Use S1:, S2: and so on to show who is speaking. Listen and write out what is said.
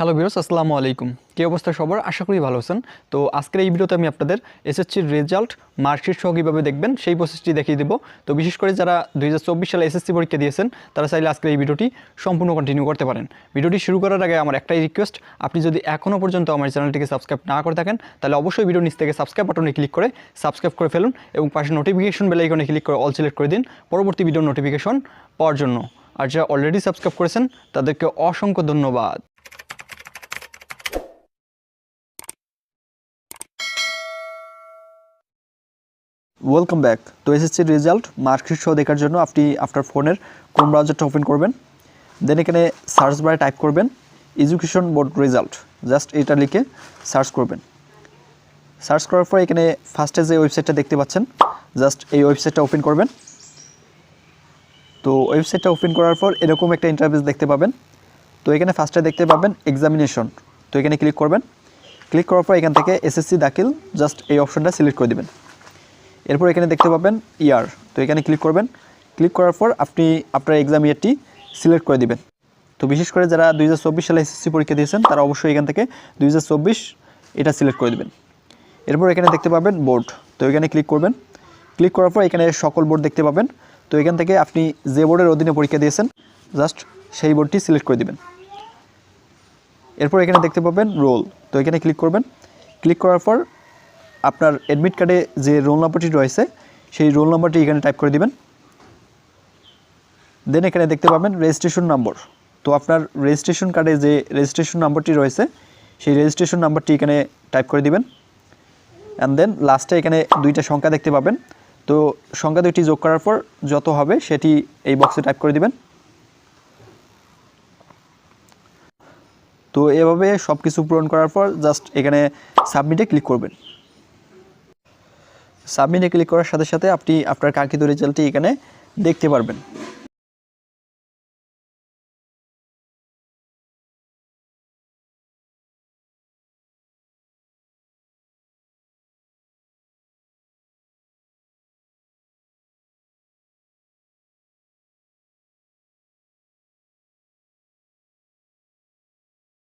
S1: Hello viewers, আসসালামু আলাইকুম। কী অবস্থা সবার? আশা করি ভালো আছেন। তো আজকের এই ভিডিওতে আমি আপনাদের এসএসসির রেজাল্ট মার্কশিট সহ কীভাবে দেখবেন সেই প্রসেসটি দেখিয়ে দেবো। তো বিশেষ করে যারা 2024 সালে এসএসসি পরীক্ষা দিয়েছেন তারা চাইলে আজকের এই ভিডিওটি সম্পূর্ণ কন্টিনিউ করতে পারেন। ভিডিওটি শুরু করার আগে আমার একটাই রিকোয়েস্ট, আপনি যদি এখনও পর্যন্ত আমার চ্যানেলটিকে সাবস্ক্রাইব না করে থাকেন তাহলে অবশ্যই ভিডিও নিচ থেকে সাবস্ক্রাইব বাটনে ক্লিক করে সাবস্ক্রাইব করে ফেলুন এবং পাশে নোটিফিকেশন বেল আইকনে ক্লিক করে অল সিলেক্ট করে দিন পরবর্তী ভিডিওর নোটিফিকেশন পাওয়ার জন্য। আর যারা অলরেডি সাবস্ক্রাইব করেছেন তাদেরকে অসংখ্য ধন্যবাদ। Welcome back. তো এসএসসির রেজাল্ট মার্কশিট সহ দেখার জন্য আপনি আপনার ফোনের ক্রোম ব্রাউজারটা ওপেন করবেন, দেন এখানে সার্চ বারে টাইপ করবেন এডুকেশন বোর্ড রেজাল্ট, জাস্ট এটা লিখে সার্চ করবেন। সার্চ করার পর এখানে ফার্স্টে যে ওয়েবসাইটটা দেখতে পাচ্ছেন জাস্ট এই ওয়েবসাইটটা ওপেন করবেন। তো ওয়েবসাইটটা ওপেন করার পর এরকম একটা ইন্টারফেস দেখতে পাবেন। তো এখানে ফার্স্টে দেখতে পাবেন এক্সামিনেশন, তো এখানে ক্লিক করবেন। ক্লিক করার পর এখান থেকে এসএসসি দাখিল জাস্ট এই অপশনটা সিলেক্ট করে দেবেন। এরপর এখানে দেখতে পাবেন ইয়ার, তো এখানে ক্লিক করবেন। ক্লিক করার পর আপনি আপনার এক্সাম ইয়ারটি সিলেক্ট করে দিবেন। তো বিশেষ করে যারা 2024 সালে এসএসসি পরীক্ষা দিয়েছেন তারা অবশ্যই এখান থেকে 2024 এটা সিলেক্ট করে দিবেন। এরপর এখানে দেখতে পাবেন বোর্ড, তো এখানে ক্লিক করবেন। ক্লিক করার পর এখানে সকল বোর্ড দেখতে পাবেন। তো এখান থেকে আপনি যে বোর্ডের অধীনে পরীক্ষা দিয়েছেন জাস্ট সেই বোর্ডটি সিলেক্ট করে দিবেন। এরপর এখানে দেখতে পাবেন রোল, তো এখানে ক্লিক করবেন। ক্লিক করার পর আপনার অ্যাডমিট কার্ডে যে রোল নাম্বারটি রয়েছে সেই রোল নাম্বারটি এখানে টাইপ করে দিবেন। দেন এখানে দেখতে পাবেন রেজিস্ট্রেশন নম্বর, তো আপনার রেজিস্ট্রেশন কার্ডে যে রেজিস্ট্রেশন নাম্বারটি রয়েছে সেই রেজিস্ট্রেশন নাম্বারটি এখানে টাইপ করে দিবেন। অ্যান্ড দেন লাস্টে এখানে দুইটা সংখ্যা দেখতে পাবেন, তো সংখ্যা দুইটি যোগ করার পর যত হবে সেটি এই বক্সে টাইপ করে দিবেন। তো এভাবে সব কিছু পূরণ করার পর জাস্ট এখানে সাবমিটে ক্লিক করবেন। সাবমিটে ক্লিক করার সাথে সাথে আপনি আপনার কাঙ্ক্ষিত রেজাল্টটি এখানে দেখতে পারবেন।